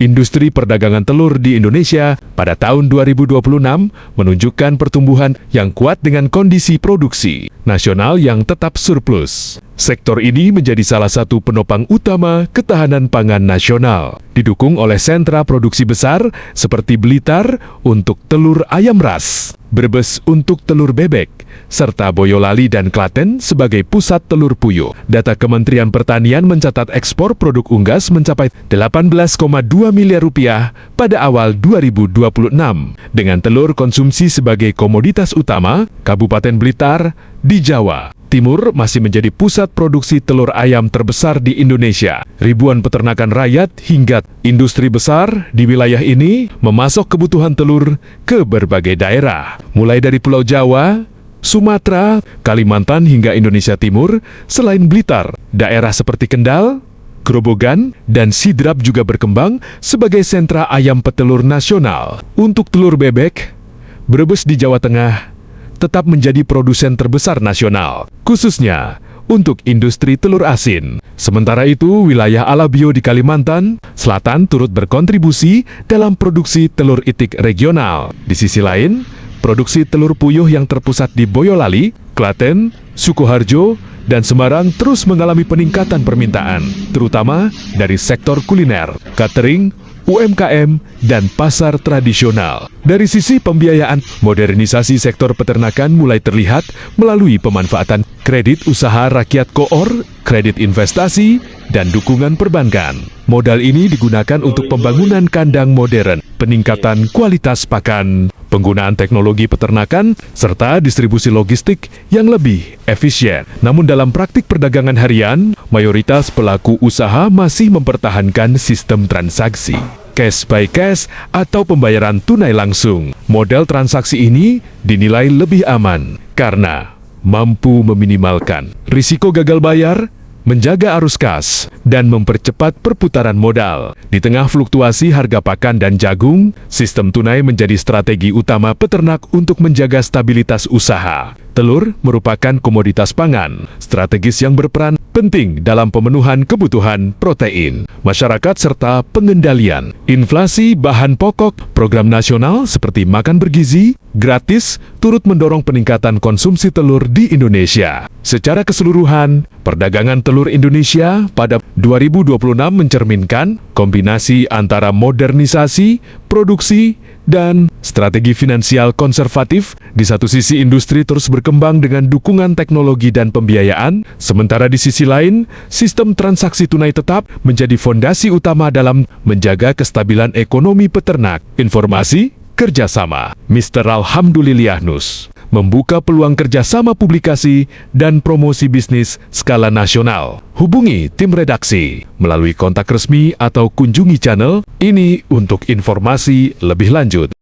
industri perdagangan telur di Indonesia pada tahun 2026 menunjukkan pertumbuhan yang kuat dengan kondisi produksi nasional yang tetap surplus. Sektor ini menjadi salah satu penopang utama ketahanan pangan nasional, didukung oleh sentra produksi besar seperti Blitar untuk telur ayam ras, Brebes untuk telur bebek, serta Boyolali dan Klaten sebagai pusat telur puyuh. Data Kementerian Pertanian mencatat ekspor produk unggas mencapai 18,2 miliar rupiah pada awal 2026. Dengan telur konsumsi sebagai komoditas utama, Kabupaten Blitar di Jawa Timur masih menjadi pusat produksi telur ayam terbesar di Indonesia. Ribuan peternakan rakyat hingga industri besar di wilayah ini memasok kebutuhan telur ke berbagai daerah, mulai dari Pulau Jawa, Sumatera, Kalimantan hingga Indonesia Timur. Selain Blitar, daerah seperti Kendal, Grobogan, dan Sidrap juga berkembang sebagai sentra ayam petelur nasional. Untuk telur bebek, Brebes di Jawa Tengah tetap menjadi produsen terbesar nasional, khususnya untuk industri telur asin. Sementara itu, wilayah Alabio di Kalimantan Selatan turut berkontribusi dalam produksi telur itik regional. Di sisi lain, produksi telur puyuh yang terpusat di Boyolali, Klaten, Sukoharjo, dan Semarang terus mengalami peningkatan permintaan, terutama dari sektor kuliner, catering, UMKM, dan pasar tradisional. Dari sisi pembiayaan, modernisasi sektor peternakan mulai terlihat melalui pemanfaatan kredit usaha rakyat KOOR, kredit investasi, dan dukungan perbankan. Modal ini digunakan untuk pembangunan kandang modern, peningkatan kualitas pakan, penggunaan teknologi peternakan, serta distribusi logistik yang lebih efisien. Namun dalam praktik perdagangan harian, mayoritas pelaku usaha masih mempertahankan sistem transaksi cash by cash atau pembayaran tunai langsung. Model transaksi ini dinilai lebih aman karena mampu meminimalkan risiko gagal bayar, menjaga arus kas, dan mempercepat perputaran modal. Di tengah fluktuasi harga pakan dan jagung, sistem tunai menjadi strategi utama peternak untuk menjaga stabilitas usaha. Telur merupakan komoditas pangan strategis yang berperan penting dalam pemenuhan kebutuhan protein masyarakat serta pengendalian inflasi bahan pokok. Program nasional seperti Makan Bergizi Gratis turut mendorong peningkatan konsumsi telur di Indonesia. Secara keseluruhan, perdagangan telur Indonesia pada 2026 mencerminkan kombinasi antara modernisasi, produksi, dan strategi finansial konservatif. Di satu sisi industri terus berkembang dengan dukungan teknologi dan pembiayaan, sementara di sisi lain, sistem transaksi tunai tetap menjadi fondasi utama dalam menjaga kestabilan ekonomi peternak. Informasi kerjasama Mr. Alhamdulillahnus membuka peluang kerjasama publikasi dan promosi bisnis skala nasional. Hubungi tim redaksi melalui kontak resmi atau kunjungi channel ini untuk informasi lebih lanjut.